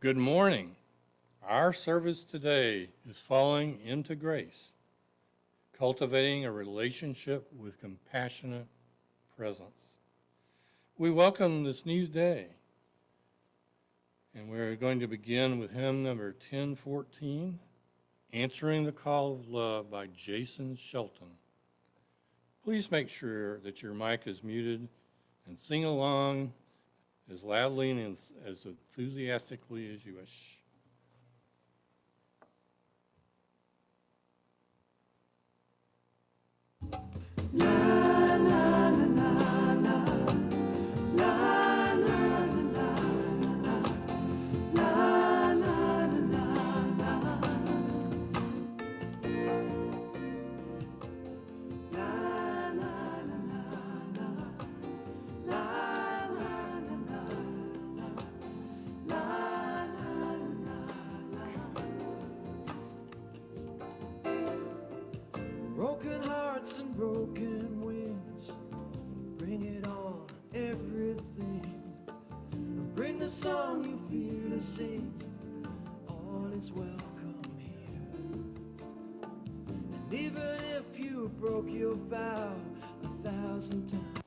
Good morning. Our service today is falling into grace, cultivating a relationship with compassionate presence. We welcome this new day, and we're going to begin with hymn number 1014, Answering the Call of Love by Jason Shelton. Please make sure that your mic is muted and sing along as loudly and as enthusiastically as you wish. Broken hearts and broken wings, bring it on, everything. Bring the song you feel to sing, all is welcome here. And even if you broke your vow 1,000 times.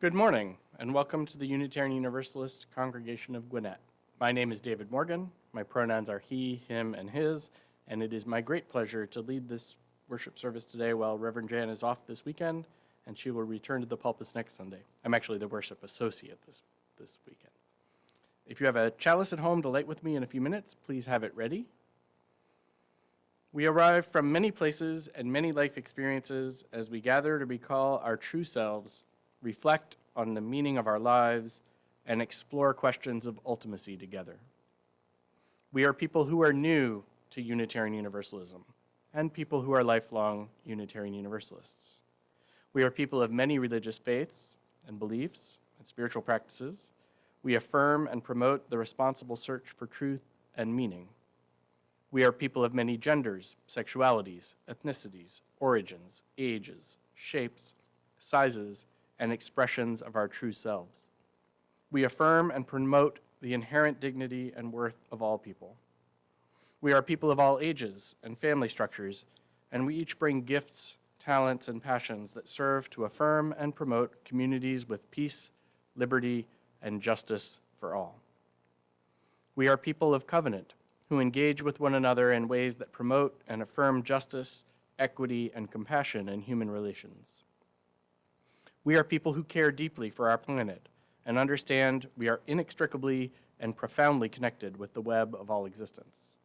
Good morning, and welcome to the Unitarian Universalist Congregation of Gwinnett. My name is David Morgan. My pronouns are he, him, and his, and it is my great pleasure to lead this worship service today while Reverend Jan is off this weekend, and she will return to the pulpit next Sunday. I'm actually the worship associate this weekend. If you have a chalice at home to light with me in a few minutes, please have it ready. We arrive from many places and many life experiences as we gather to recall our true selves, reflect on the meaning of our lives, and explore questions of ultimacy together. We are people who are new to Unitarian Universalism and people who are lifelong Unitarian Universalists. We are people of many religious faiths and beliefs and spiritual practices. We affirm and promote the responsible search for truth and meaning. We are people of many genders, sexualities, ethnicities, origins, ages, shapes, sizes, and expressions of our true selves. We affirm and promote the inherent dignity and worth of all people. We are people of all ages and family structures, and we each bring gifts talents, and passions that serve to affirm and promote communities with peace, liberty, and justice for all. We are people of covenant who engage with one another in ways that promote and affirm justice, equity, and compassion in human relations. We are people who care deeply for our planet and understand we are inextricably and profoundly connected with the web of all existence.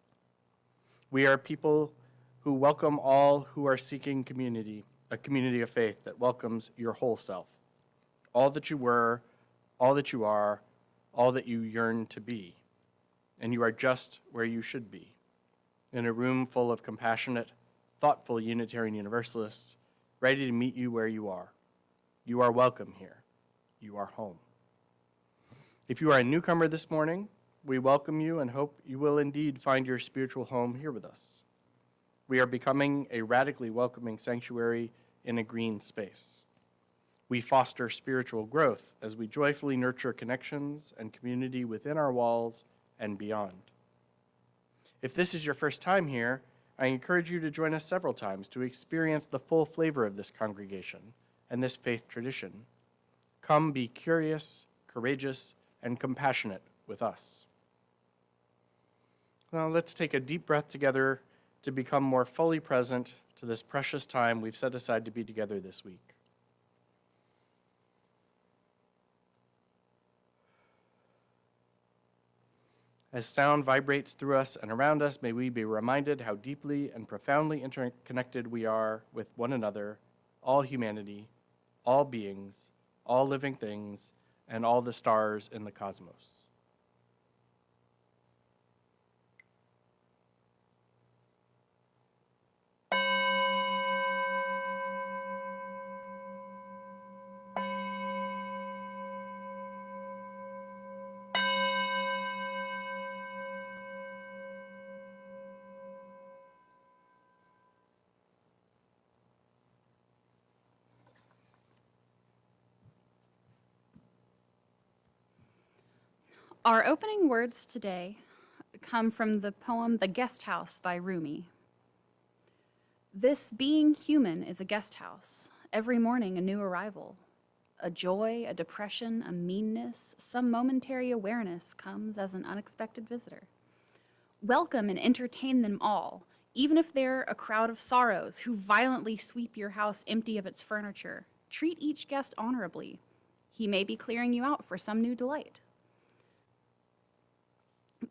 We are people who welcome all who are seeking community, a community of faith that welcomes your whole self, all that you were, all that you are, all that you yearn to be. And you are just where you should be, in a room full of compassionate, thoughtful Unitarian Universalists, ready to meet you where you are. You are welcome here. You are home. If you are a newcomer this morning, we welcome you and hope you will indeed find your spiritual home here with us. We are becoming a radically welcoming sanctuary in a green space. We foster spiritual growth as we joyfully nurture connections and community within our walls and beyond. If this is your first time here, I encourage you to join us several times to experience the full flavor of this congregation and this faith tradition. Come be curious, courageous, and compassionate with us. Now let's take a deep breath together to become more fully present to this precious time we've set aside to be together this week. As sound vibrates through us and around us, may we be reminded how deeply and profoundly interconnected we are with one another, all humanity, all beings, all living things, and all the stars in the cosmos. Our opening words today come from the poem The Guest House by Rumi. This being human is a guest house, every morning a new arrival. A joy, a depression, a meanness, some momentary awareness comes as an unexpected visitor. Welcome and entertain them all, even if they're a crowd of sorrows who violently sweep your house empty of its furniture. Treat each guest honorably. He may be clearing you out for some new delight.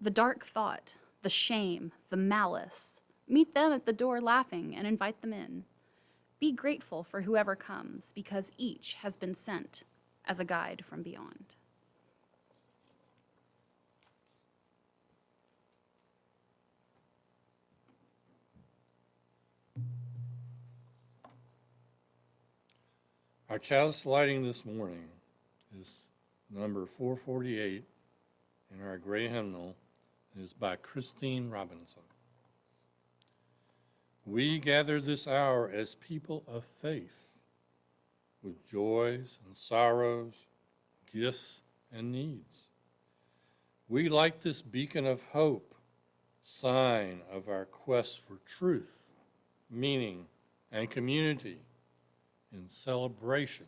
The dark thought, the shame, the malice, meet them at the door laughing and invite them in. Be grateful for whoever comes, because each has been sent as a guide from beyond. Our chalice lighting this morning is number 448 in our gray hymnal. It is by Christine Robinson. We gather this hour as people of faith, with joys and sorrows, gifts and needs. We light this beacon of hope, sign of our quest for truth, meaning, and community in celebration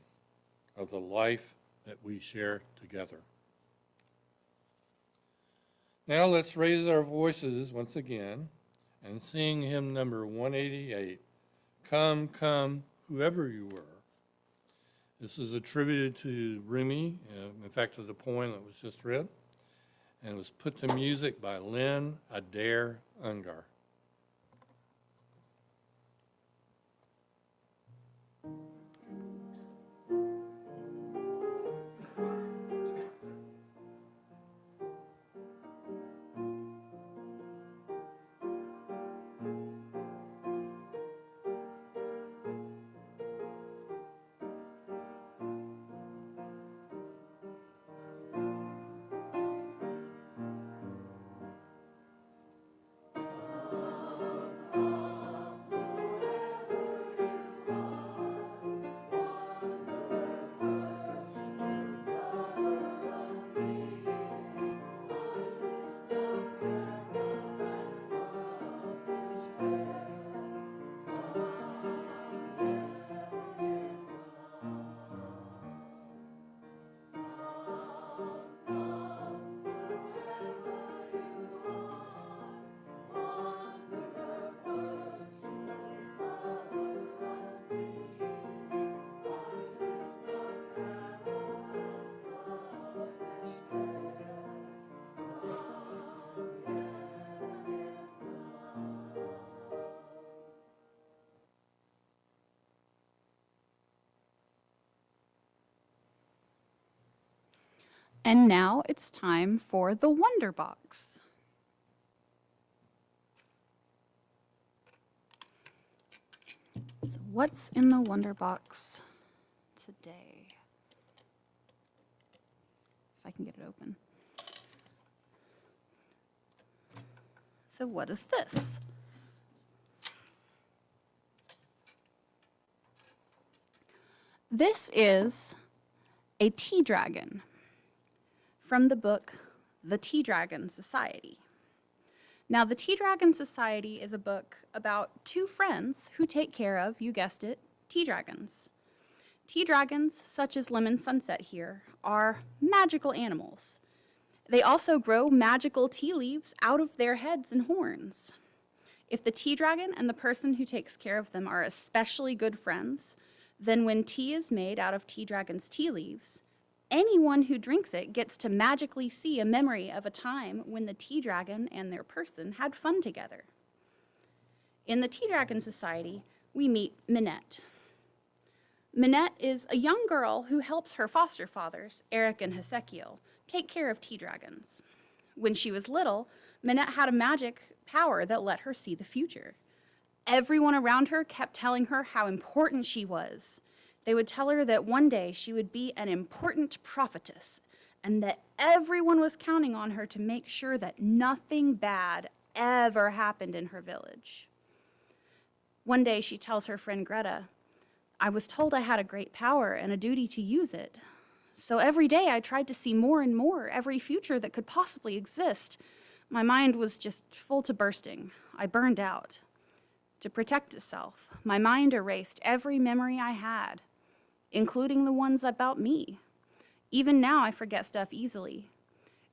of the life that we share together. Now let's raise our voices once again and sing hymn number 188, Come, Come, Whoever You Were. This is attributed to Rumi, in fact, to the poem that was just read, and was put to music by Lynn Adair Ungar. And now it's time for the Wonder Box. So what's in the Wonder Box today? If I can get it open. So what is this? This is a tea dragon from the book The Tea Dragon Society. Now, The Tea Dragon Society is a book about two friends who take care of, you guessed it, tea dragons. Tea dragons, such as Lemon Sunset here, are magical animals. They also grow magical tea leaves out of their heads and horns. If the tea dragon and the person who takes care of them are especially good friends, then when tea is made out of tea dragon's tea leaves, anyone who drinks it gets to magically see a memory of a time when the tea dragon and their person had fun together. In the Tea Dragon Society, we meet Minette. Minette is a young girl who helps her foster fathers, Eric and Hezekiel, take care of tea dragons. When she was little, Minette had a magic power that let her see the future. Everyone around her kept telling her how important she was. They would tell her that one day she would be an important prophetess and that everyone was counting on her to make sure that nothing bad ever happened in her village. One day she tells her friend Greta, "I was told I had a great power and a duty to use it. So every day I tried to see more and more, every future that could possibly exist. My mind was just full to bursting. I burned out. To protect itself, my mind erased every memory I had, including the ones about me. Even now I forget stuff easily.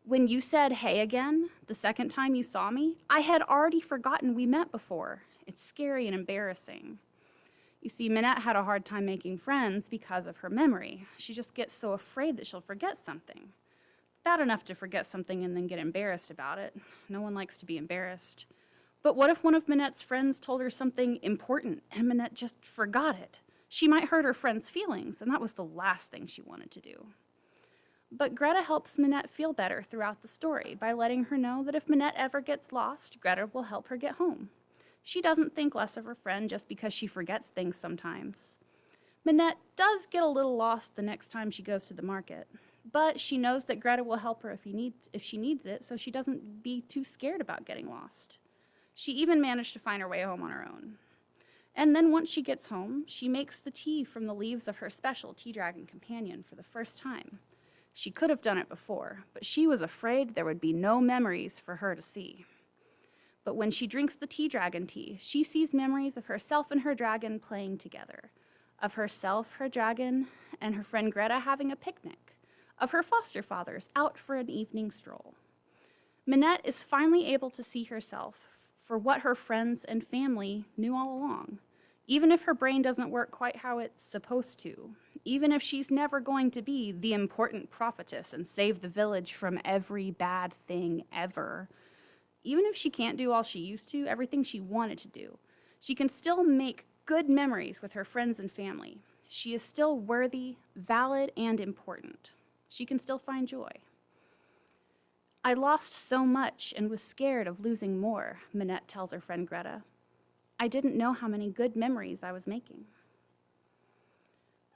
When you said hey again, the second time you saw me, I had already forgotten we met before. It's scary and embarrassing." You see, Minette had a hard time making friends because of her memory. She just gets so afraid that she'll forget something. It's bad enough to forget something and then get embarrassed about it. No one likes to be embarrassed. But what if one of Minette's friends told her something important and Minette just forgot it? She might hurt her friend's feelings, and that was the last thing she wanted to do. But Greta helps Minette feel better throughout the story by letting her know that if Minette ever gets lost, Greta will help her get home. She doesn't think less of her friend just because she forgets things sometimes. Minette does get a little lost the next time she goes to the market, but she knows that Greta will help her if she needs it, so she doesn't be too scared about getting lost. She even managed to find her way home on her own. And then once she gets home, she makes the tea from the leaves of her special tea dragon companion for the first time. She could have done it before, but she was afraid there would be no memories for her to see. But when she drinks the tea dragon tea, she sees memories of herself and her dragon playing together, of herself, her dragon, and her friend Greta having a picnic, of her foster fathers out for an evening stroll. Minette is finally able to see herself for what her friends and family knew all along, even if her brain doesn't work quite how it's supposed to, even if she's never going to be the important prophetess and save the village from every bad thing ever. Even if she can't do all she used to, everything she wanted to do, she can still make good memories with her friends and family. She is still worthy, valid, and important. She can still find joy. "I lost so much and was scared of losing more," Minette tells her friend Greta. "I didn't know how many good memories I was making."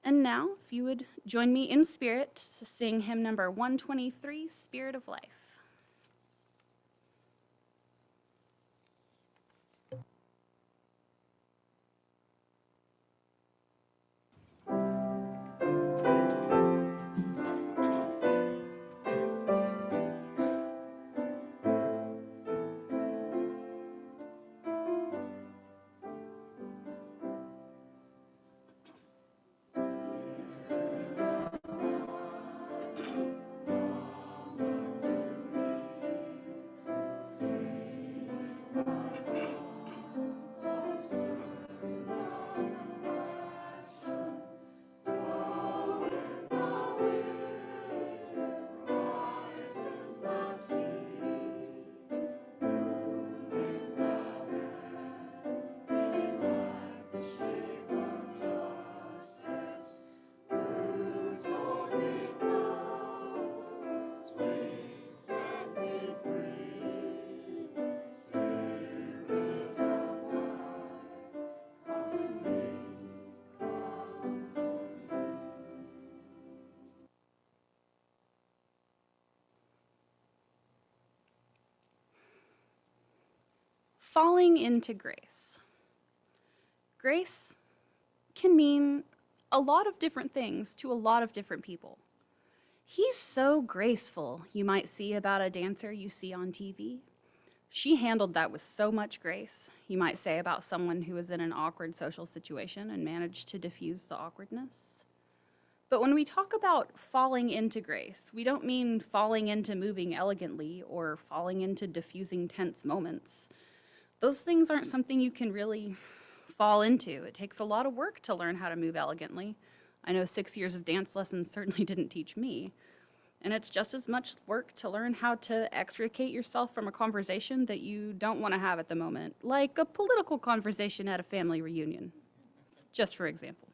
And now, if you would join me in spirit to sing hymn number 123, Spirit of Life. falling into grace. Grace can mean a lot of different things to a lot of different people. He's so graceful, you might see about a dancer you see on TV. She handled that with so much grace, you might say about someone who was in an awkward social situation and managed to diffuse the awkwardness. But when we talk about falling into grace, we don't mean falling into moving elegantly or falling into diffusing tense moments. Those things aren't something you can really fall into. It takes a lot of work to learn how to move elegantly. I know 6 years of dance lessons certainly didn't teach me. And it's just as much work to learn how to extricate yourself from a conversation that you don't want to have at the moment, like a political conversation at a family reunion, just for example.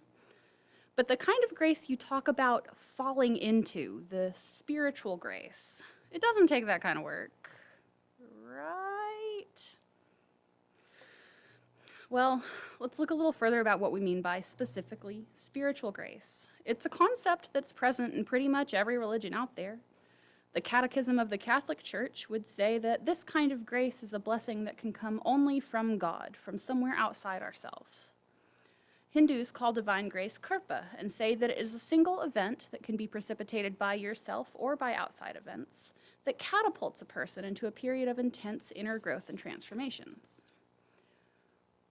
But the kind of grace you talk about falling into, the spiritual grace, it doesn't take that kind of work, right? Well, let's look a little further about what we mean by specifically spiritual grace. It's a concept that's present in pretty much every religion out there. The Catechism of the Catholic Church would say that this kind of grace is a blessing that can come only from God, from somewhere outside ourselves. Hindus call divine grace kirpa and say that it is a single event that can be precipitated by yourself or by outside events that catapults a person into a period of intense inner growth and transformations.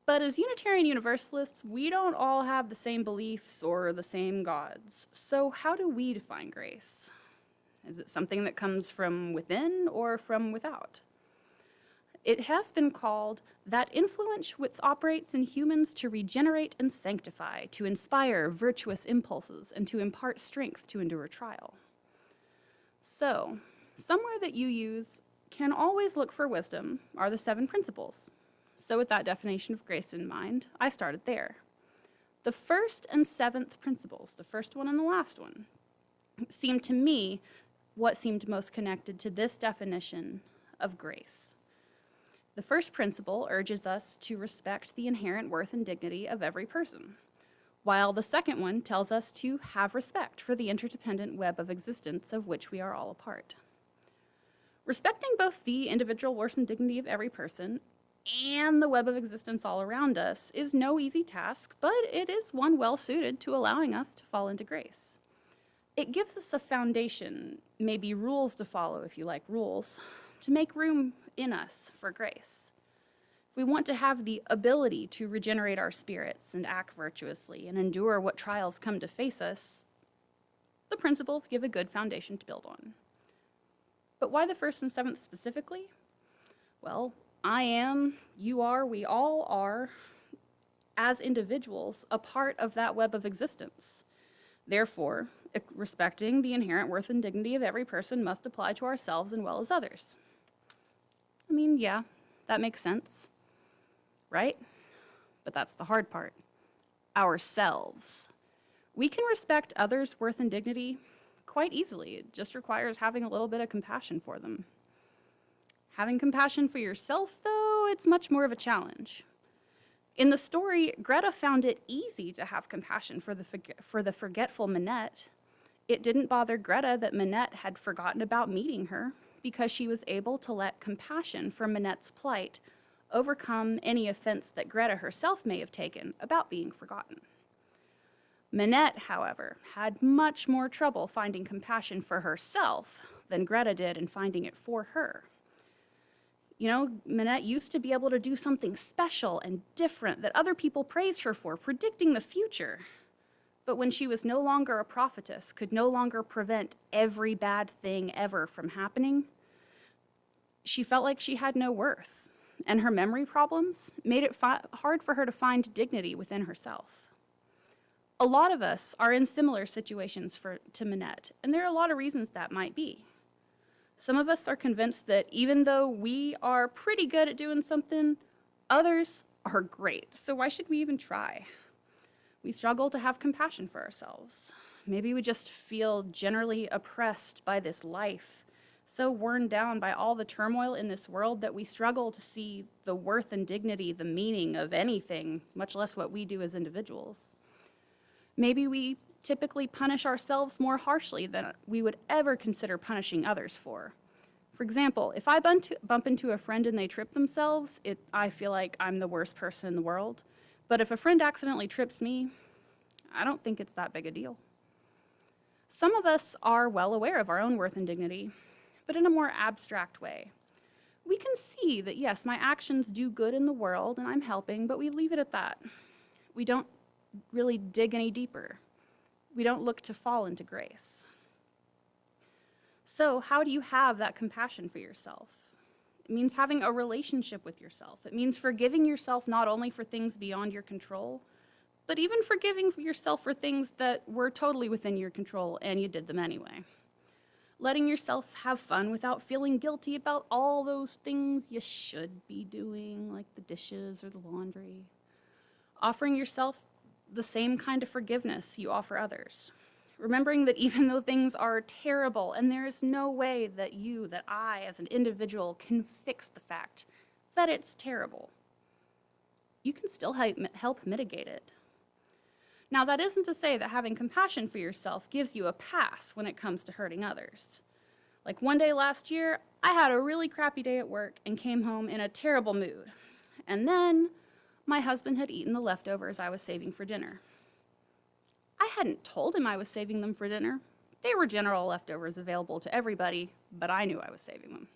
But as Unitarian Universalists, we don't all have the same beliefs or the same gods. So how do we define grace? Is it something that comes from within or from without? It has been called that influence which operates in humans to regenerate and sanctify, to inspire virtuous impulses, and to impart strength to endure trial. So, somewhere that you use can always look for wisdom are the 7 principles. So with that definition of grace in mind, I started there. The first and 7th principles, the first one and the last one, seemed to me what seemed most connected to this definition of grace. The first principle urges us to respect the inherent worth and dignity of every person, while the second one tells us to have respect for the interdependent web of existence of which we are all a part. Respecting both the individual worth and dignity of every person and the web of existence all around us is no easy task, but it is one well suited to allowing us to fall into grace. It gives us a foundation, maybe rules to follow if you like rules, to make room in us for grace. If we want to have the ability to regenerate our spirits and act virtuously and endure what trials come to face us, the principles give a good foundation to build on. But why the 1st and 7th specifically? Well, I am, you are, we all are, as individuals, a part of that web of existence. Therefore, respecting the inherent worth and dignity of every person must apply to ourselves as well as others. I mean, yeah, that makes sense, right? But that's the hard part. Ourselves. We can respect others' worth and dignity quite easily. It just requires having a little bit of compassion for them. Having compassion for yourself, though, it's much more of a challenge. In the story, Greta found it easy to have compassion for the forgetful Minette. It didn't bother Greta that Minette had forgotten about meeting her because she was able to let compassion for Minette's plight overcome any offense that Greta herself may have taken about being forgotten. Minette, however, had much more trouble finding compassion for herself than Greta did in finding it for her. You know, Minette used to be able to do something special and different that other people praised her for, predicting the future. But when she was no longer a prophetess, could no longer prevent every bad thing ever from happening, she felt like she had no worth. And her memory problems made it hard for her to find dignity within herself. A lot of us are in similar situations to Minette, and there are a lot of reasons that might be. Some of us are convinced that even though we are pretty good at doing something, others are great. So why should we even try? We struggle to have compassion for ourselves. Maybe we just feel generally oppressed by this life, so worn down by all the turmoil in this world that we struggle to see the worth and dignity, the meaning of anything, much less what we do as individuals. Maybe we typically punish ourselves more harshly than we would ever consider punishing others for For example, if I bump into a friend and they trip themselves, I feel like I'm the worst person in the world. But if a friend accidentally trips me, I don't think it's that big a deal. Some of us are well aware of our own worth and dignity, but in a more abstract way. We can see that, yes, my actions do good in the world and I'm helping, but we leave it at that. We don't really dig any deeper. We don't look to fall into grace. So how do you have that compassion for yourself? It means having a relationship with yourself. It means forgiving yourself not only for things beyond your control, but even forgiving yourself for things that were totally within your control and you did them anyway. Letting yourself have fun without feeling guilty about all those things you should be doing, like the dishes or the laundry. Offering yourself the same kind of forgiveness you offer others. Remembering that even though things are terrible and there is no way that I as an individual can fix the fact that it's terrible, you can still help mitigate it. Now, that isn't to say that having compassion for yourself gives you a pass when it comes to hurting others. Like one day last year, I had a really crappy day at work and came home in a terrible mood. And then my husband had eaten the leftovers I was saving for dinner. I hadn't told him I was saving them for dinner. They were general leftovers available to everybody, but I knew I was saving them.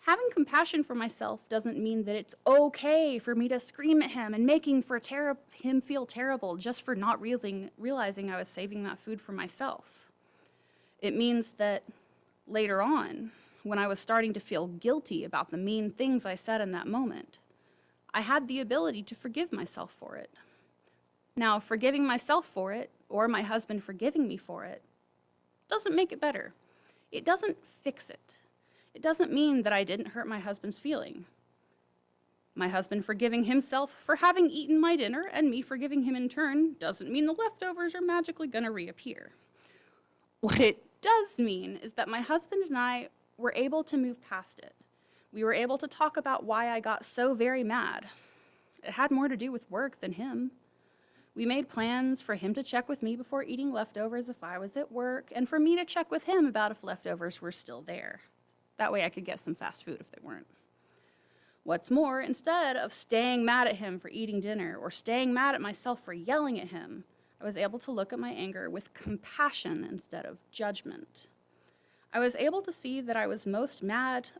Having compassion for myself doesn't mean that it's okay for me to scream at him and making him feel terrible just for not realizing I was saving that food for myself. It means that later on, when I was starting to feel guilty about the mean things I said in that moment, I had the ability to forgive myself for it. Now, forgiving myself for it, or my husband forgiving me for it, doesn't make it better. It doesn't fix it. It doesn't mean that I didn't hurt my husband's feeling. My husband forgiving himself for having eaten my dinner and me forgiving him in turn doesn't mean the leftovers are magically going to reappear. What it does mean is that my husband and I were able to move past it. We were able to talk about why I got so very mad. It had more to do with work than him. We made plans for him to check with me before eating leftovers if I was at work, and for me to check with him about if leftovers were still there. That way I could get some fast food if they weren't. What's more, instead of staying mad at him for eating dinner or staying mad at myself for yelling at him, I was able to look at my anger with compassion instead of judgment. I was able to see that I was most mad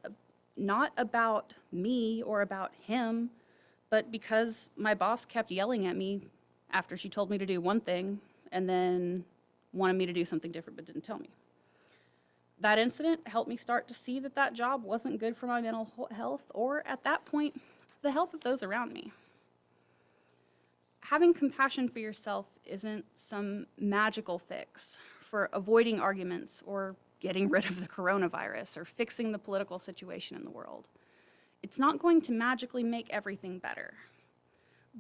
not about me or about him, but because my boss kept yelling at me after she told me to do one thing and then wanted me to do something different but didn't tell me. That incident helped me start to see that that job wasn't good for my mental health or, at that point, the health of those around me. Having compassion for yourself isn't some magical fix for avoiding arguments or getting rid of the coronavirus or fixing the political situation in the world. It's not going to magically make everything better.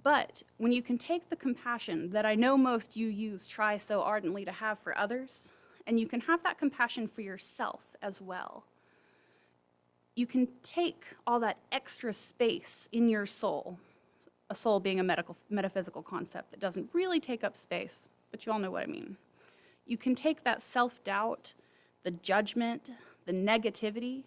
But when you can take the compassion that I know most UUs try so ardently to have for others, and you can have that compassion for yourself as well, you can take all that extra space in your soul, a soul being a metaphysical concept that doesn't really take up space, but you all know what I mean. You can take that self-doubt, the judgment, the negativity,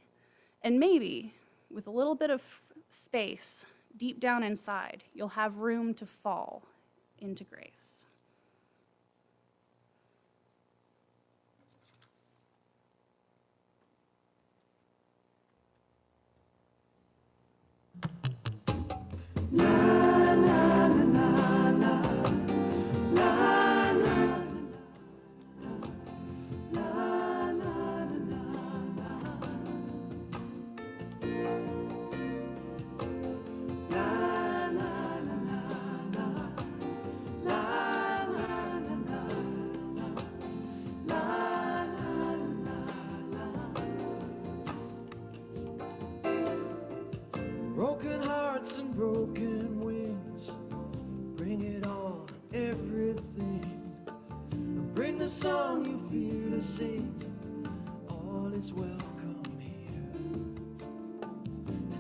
and maybe with a little bit of space deep down inside, you'll have room to fall into grace. Broken hearts and broken wings, bring it on, everything. Bring the song you feel to sing, all is welcome here.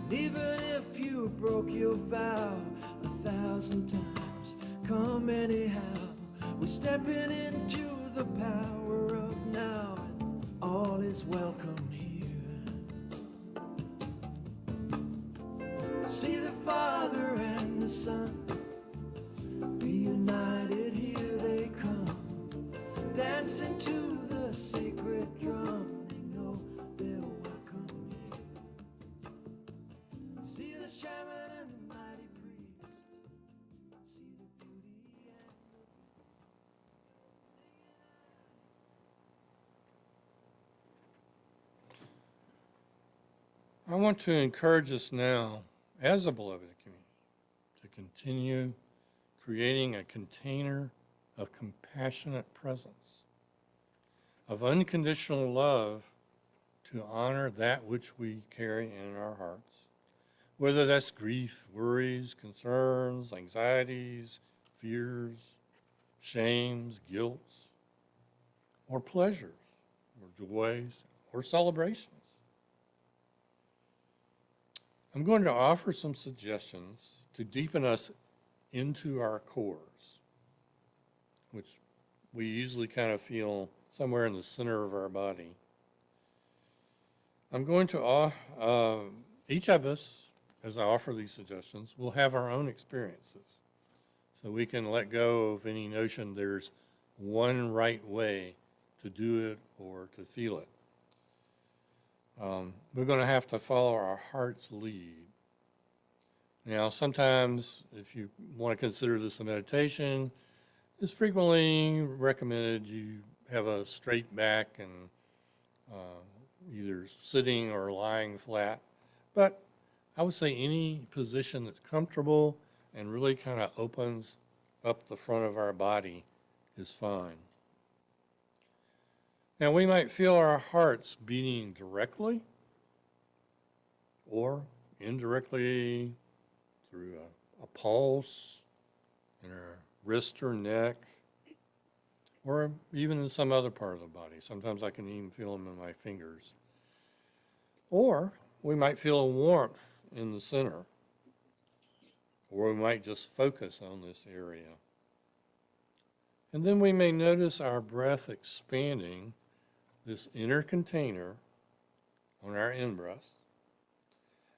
And even if you broke your vow 1,000 times, come anyhow. We're stepping into the power of now, and all is welcome here. I want to encourage us now, as a beloved community, to continue creating a container of compassionate presence, of unconditional love to honor that which we carry in our hearts, whether that's grief, worries, concerns, anxieties, fears, shames, guilts, or pleasures, or joys, or celebrations. I'm going to offer some suggestions to deepen us into our cores, which we usually kind of feel somewhere in the center of our body. I'm going to, each of us, as I offer these suggestions, will have our own experiences. So we can let go of any notion there's one right way to do it or to feel it. We're going to have to follow our heart's lead. Now, sometimes, if you want to consider this a meditation, it's frequently recommended you have a straight back and either sitting or lying flat. But I would say any position that's comfortable and really kind of opens up the front of our body is fine. Now, we might feel our hearts beating directly or indirectly through a pulse in our wrist or neck, or even in some other part of the body. Sometimes I can even feel them in my fingers. Or we might feel a warmth in the center, or we might just focus on this area. And then we may notice our breath expanding this inner container on our in-breath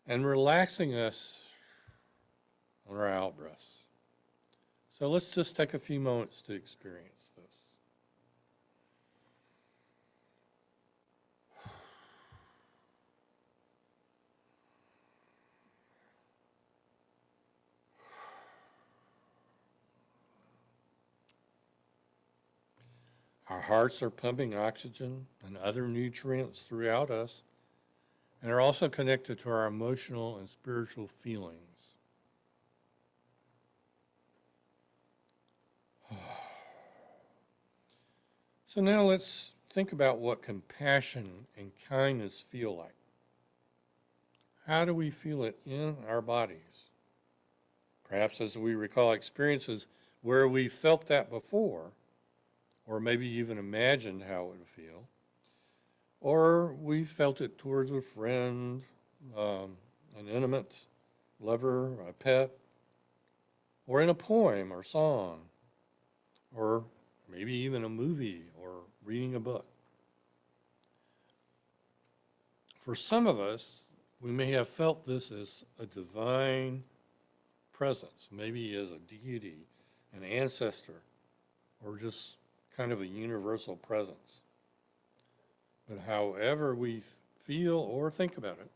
and relaxing us on our out-breaths. So let's just take a few moments to experience this. Our hearts are pumping oxygen and other nutrients throughout us and are also connected to our emotional and spiritual feelings. So now let's think about what compassion and kindness feel like. How do we feel it in our bodies? Perhaps as we recall experiences where we felt that before, or maybe even imagined how it would feel, or we felt it towards a friend, an intimate lover, a pet, or in a poem or song, or maybe even a movie or reading a book. For some of us, we may have felt this as a divine presence, maybe as a deity, an ancestor, or just kind of a universal presence. But however we feel or think about it,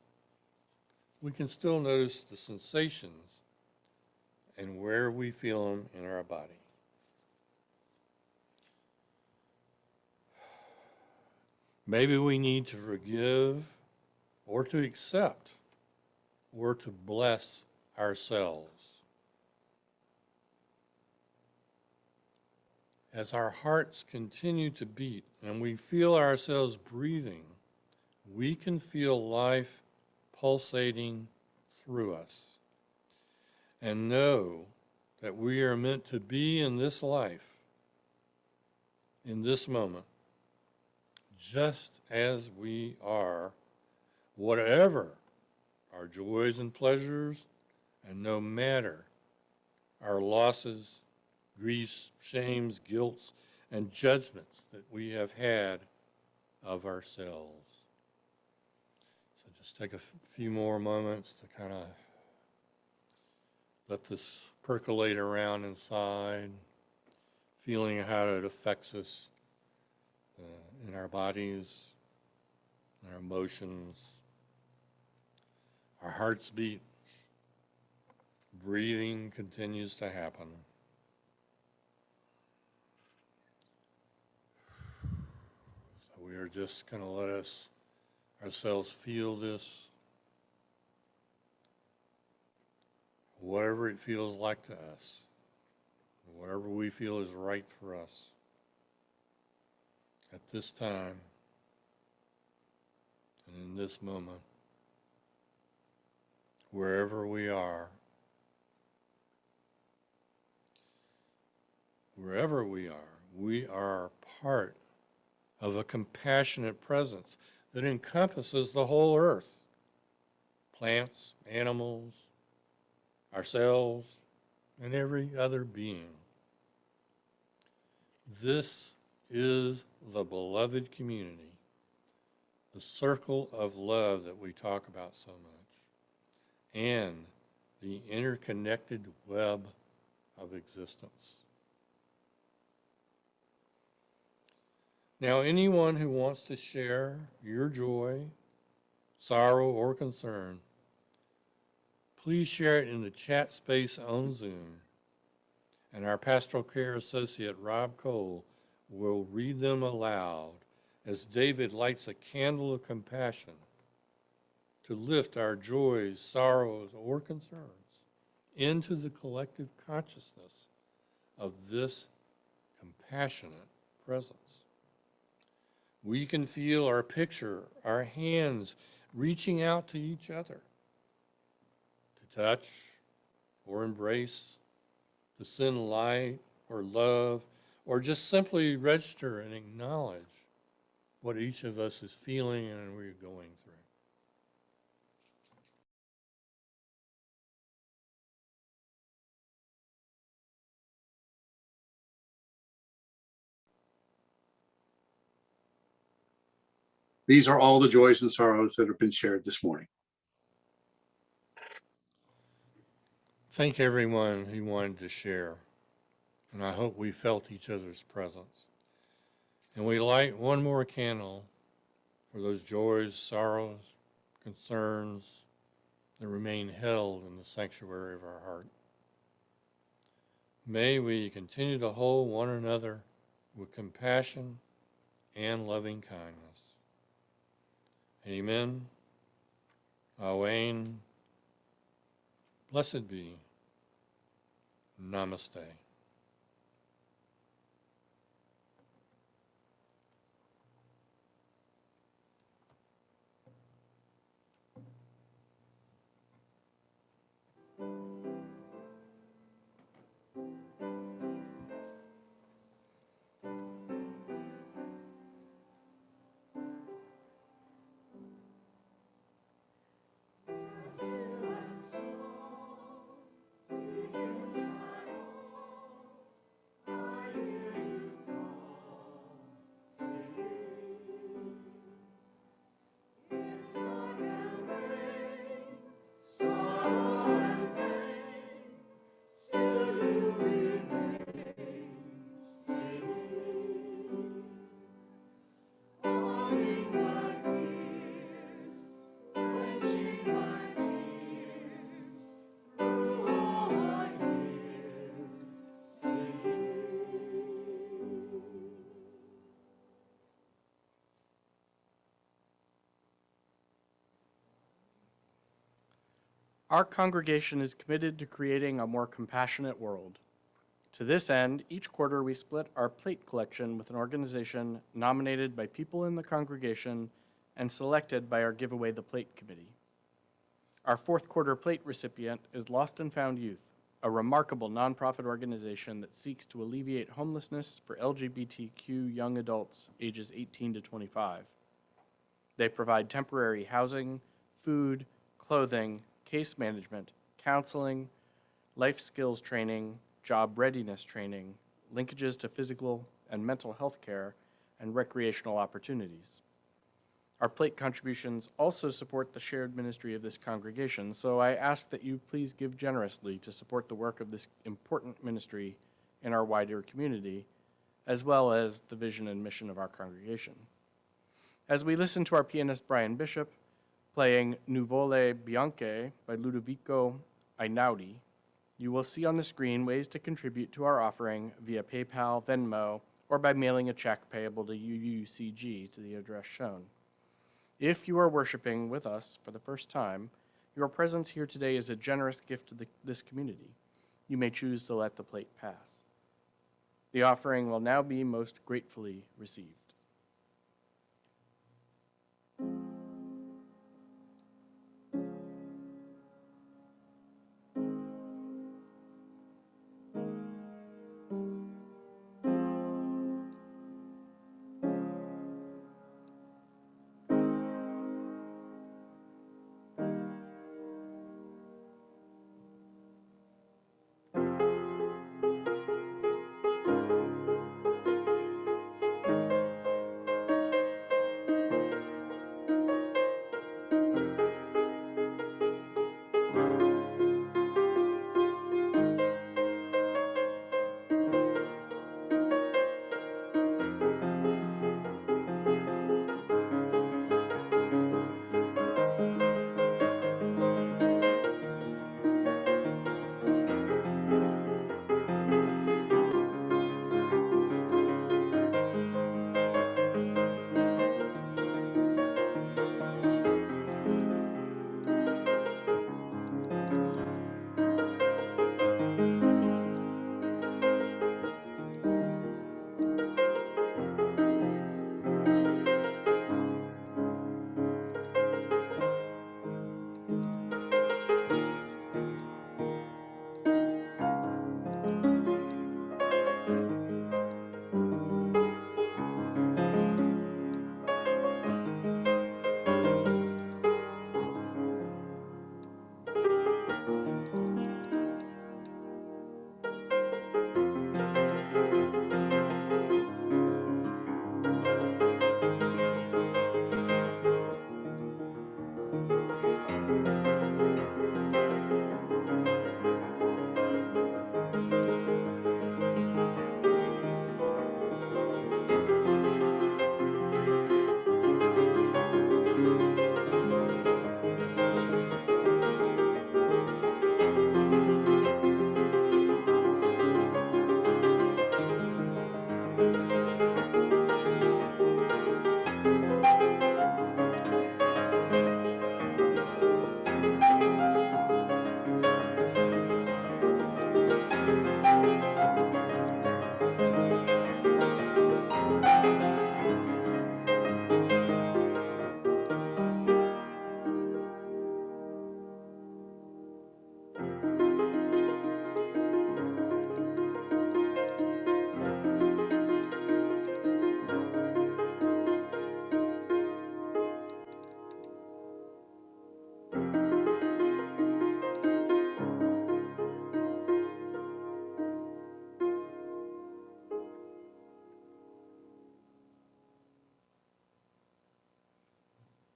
we can still notice the sensations and where we feel them in our body. Maybe we need to forgive or to accept or to bless ourselves. As our hearts continue to beat and we feel ourselves breathing, we can feel life pulsating through us and know that we are meant to be in this life, in this moment, just as we are, whatever our joys and pleasures, and no matter our losses, griefs, shames, guilts, and judgments that we have had of ourselves. So just take a few more moments to kind of let this percolate around inside, feeling how it affects us in our bodies, in our emotions, our hearts beat, breathing continues to happen. So we are just going to let ourselves feel this whatever it feels like to us, whatever we feel is right for us at this time and in this moment, wherever we are, we are part of a compassionate presence that encompasses the whole earth, plants, animals, ourselves, and every other being. This is the beloved community, the circle of love that we talk about so much, and the interconnected web of existence. Now, anyone who wants to share your joy, sorrow, or concern, please share it in the chat space on Zoom, and our pastoral care associate, Rob Cole, will read them aloud as David lights a candle of compassion to lift our joys, sorrows, or concerns into the collective consciousness of this compassionate presence. We can feel or picture our hands reaching out to each other to touch or embrace, to send light or love, or just simply register and acknowledge what each of us is feeling and we're going through. These are all the joys and sorrows that have been shared this morning. Thank everyone who wanted to share, and I hope we felt each other's presence. And we light one more candle for those joys, sorrows, concerns that remain held in the sanctuary of our heart. May we continue to hold one another with compassion and loving kindness. Amen. Amen. Blessed be. Namaste. Our congregation is committed to creating a more compassionate world. To this end, each quarter we split our plate collection with an organization nominated by people in the congregation and selected by our Giveaway the Plate committee. Our fourth quarter plate recipient is Lost and Found Youth, a remarkable nonprofit organization that seeks to alleviate homelessness for LGBTQ young adults ages 18 to 25. They provide temporary housing, food, clothing, case management, counseling, life skills training, job readiness training, linkages to physical and mental health care, and recreational opportunities. Our plate contributions also support the shared ministry of this congregation, so I ask that you please give generously to support the work of this important ministry in our wider community, as well as the vision and mission of our congregation. As we listen to our pianist Brian Bishop playing Nuvole Bianche by Ludovico Einaudi, you will see on the screen ways to contribute to our offering via PayPal, Venmo, or by mailing a check payable to UUCG to the address shown. If you are worshiping with us for the first time, Your presence here today is a generous gift to this community. You may choose to let the plate pass. The offering will now be most gratefully received.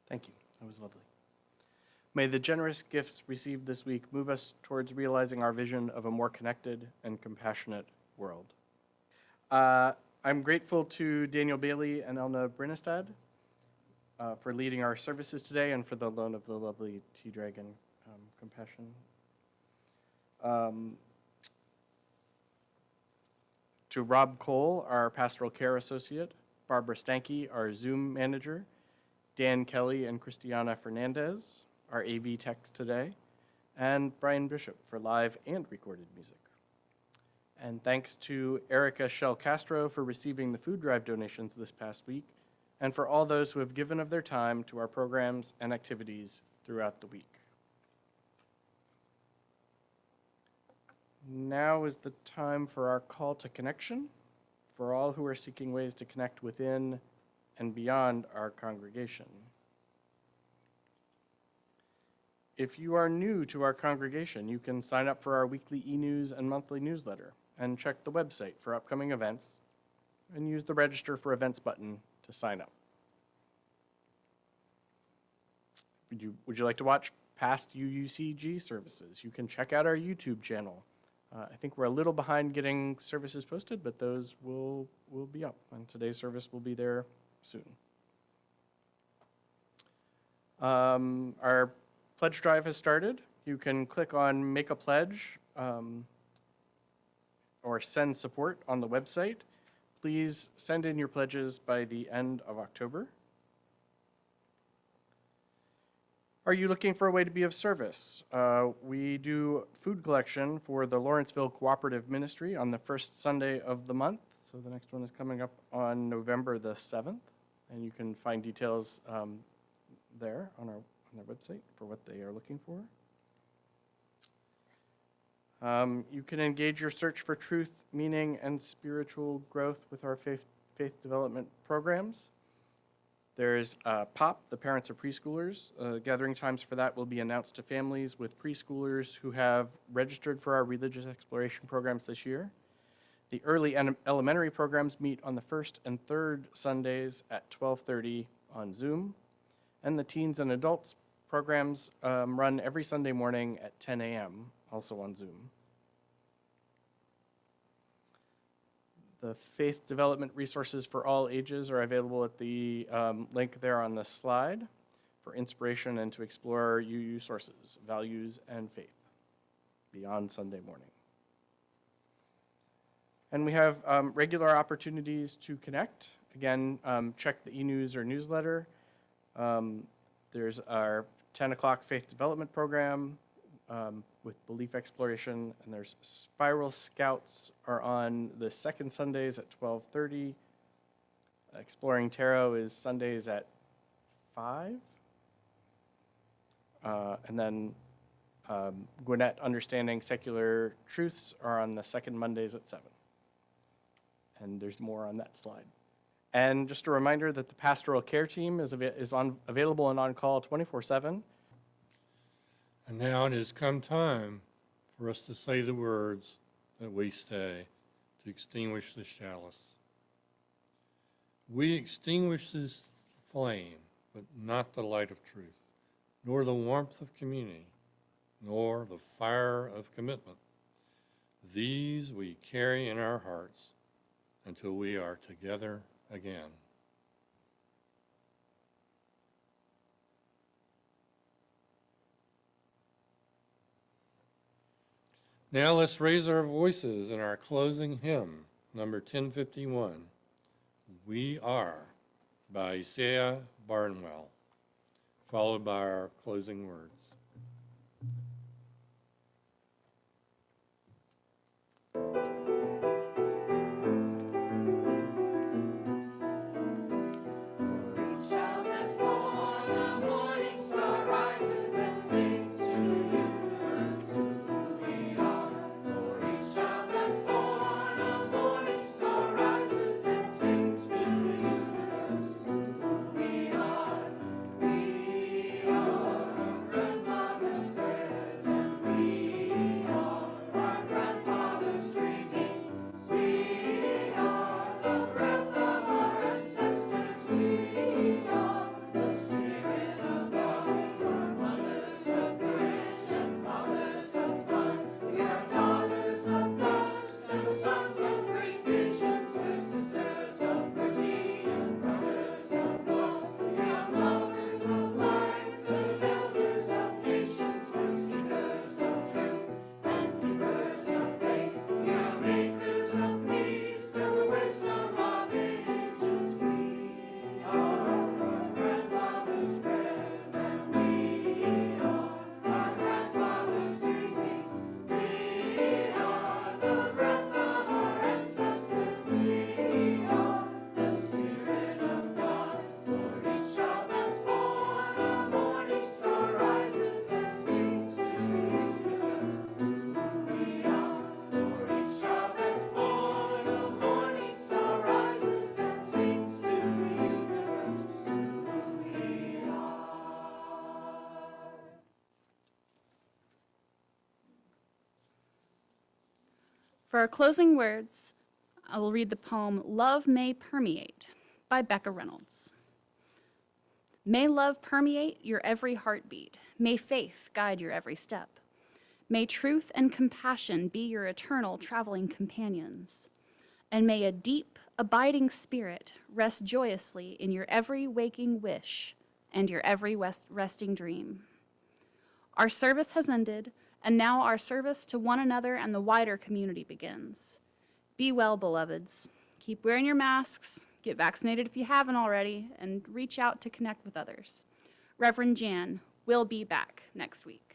Thank you. That was lovely. May the generous gifts received this week move us towards realizing our vision of a more connected and compassionate world. I'm grateful to Daniel Bailey and Elna Brinnestad for leading our services today and for the loan of the lovely Tea Dragon Compassion. To Rob Cole, our Pastoral Care Associate, Barbara Stanke, our Zoom Manager, Dan Kelly and Christiana Fernandez, our AV techs today, and Brian Bishop for live and recorded music. And thanks to Erica Shell Castro for receiving the food drive donations this past week, and for all those who have given of their time to our programs and activities throughout the week. Now is the time for our call to connection for all who are seeking ways to connect within and beyond our congregation. If you are new to our congregation, you can sign up for our weekly e-news and monthly newsletter and check the website for upcoming events and use the Register for Events button to sign up. Would you like to watch past UUCG services? You can check out our YouTube channel. I think we're a little behind getting services posted, but those will be up, and today's service will be there soon. Our pledge drive has started. You can click on Make a Pledge or Send Support on the website. Please send in your pledges by the end of October. Are you looking for a way to be of service? We do food collection for the Lawrenceville Cooperative Ministry on the first Sunday of the month. So the next one is coming up on November the 7th. And you can find details there on their website for what they are looking for. You can engage your search for truth, meaning, and spiritual growth with our faith development programs. There's POP, the Parents of Preschoolers. Gathering times for that will be announced to families with preschoolers who have registered for our religious exploration programs this year. The early and elementary programs meet on the first and third Sundays at 12:30 on Zoom. And the teens and adults programs run every Sunday morning at 10 a.m., also on Zoom. The faith development resources for all ages are available at the link there on the slide for inspiration and to explore UU sources, values, and faith beyond Sunday morning. And we have regular opportunities to connect. Again, check the e-news or newsletter. There's our 10 o'clock faith development program with belief exploration, and there's Spiral Scouts are on the second Sundays at 12:30. Exploring Tarot is Sundays at 5. And then Gwinnett Understanding Secular Truths are on the second Mondays at 7. And there's more on that slide. And just a reminder that the pastoral care team is available and on call 24/7. And now it has come time for us to say the words that we say to extinguish the chalice. We extinguish this flame, but not the light of truth, nor the warmth of community, nor the fire of commitment. These we carry in our hearts until we are together again. Now let's raise our voices in our closing hymn, number 1051, We Are, by Isaiah Barnwell, followed by our closing words. For our closing words, I will read the poem Love May Permeate by Becca Reynolds. May love permeate your every heartbeat. May faith guide your every step. May truth and compassion be your eternal traveling companions. And may a deep, abiding spirit rest joyously in your every waking wish and your every resting dream. Our service has ended, and now our service to one another and the wider community begins. Be well, beloveds. Keep wearing your masks, get vaccinated if you haven't already, and reach out to connect with others. Reverend Jan, will be back next week.